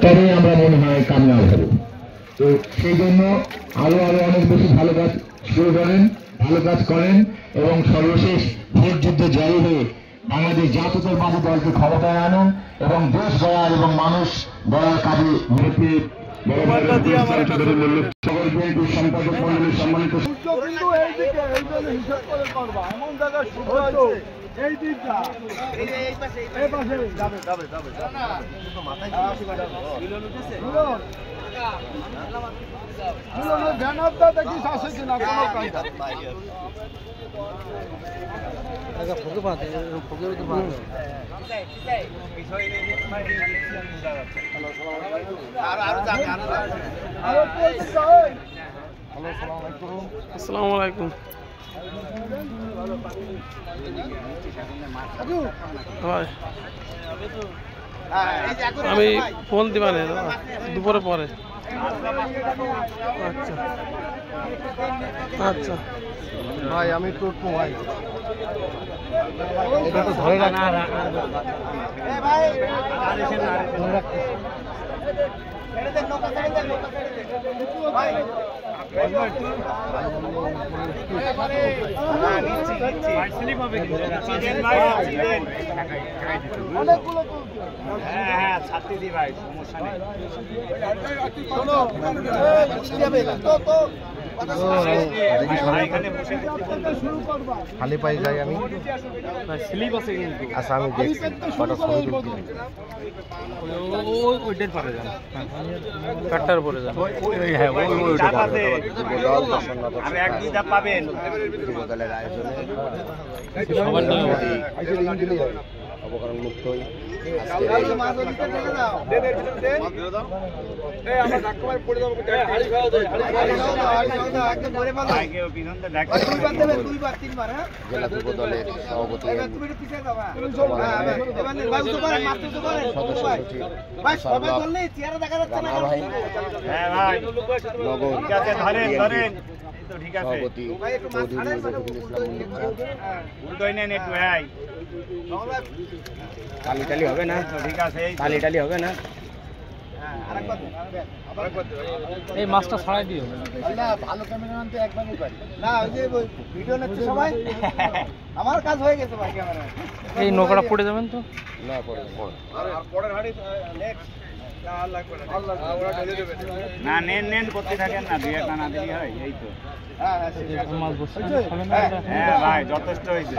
তবেই আমরা মনে হয় কামিয়াব হব। তো সেই জন্য আরো অনেক বেশি ভালো কাজ শুরু করেন, ভালো কাজ করেন এবং সর্বশেষ ভোট যুদ্ধে জয়ী হয়ে বাংলাদেশ জাতীয়তাবাদী দলকে ক্ষমতায় আনুন এবং দেশ গড়ার এবং মানুষ গড়ার কাজে সম্পাদক মন্ডলীর সম্মানিত আসসালামু আলাইকুম। আমি ফোন দিবানে দুপুরে পরে। আচ্ছা আচ্ছা ভাই আমি তো ভাই এটা তো ধরে রাখ না ভাই খালি পাই যাই আমি আচ্ছা আমি দেখছি কটা ছবি তুলছি ওইটার পরে যান কাটটার পরে যান আমি এক দুইটা পাবেন দলের আয়োজনে অপকরণ মুক্তই জেলা যুব দলের সভাপতি সভাপতি টালি টালি হবে না, ঠিক আছে টালি টালি হবে না। এই মাছটা ছাড়াই দিও। ভালো ক্যামেরাম্যান তো একবারই পারি না, ওই যে ভিডিও নিচ্ছে সবাই। আমার কাজ হয়ে গেছে ভাই ক্যামেরা। এই নৌকাটা পড়ে যাবেন তো না পড়ে আর পরের হাড়ি নেক্সট আর লাগবে না, ওরা ঢেলে দেবে না। নেন করতে থাকেন না, দুই একটা না দিলেই হয়। এই তো মাছ বসছে হ্যাঁ ভাই যথেষ্ট হয়েছে।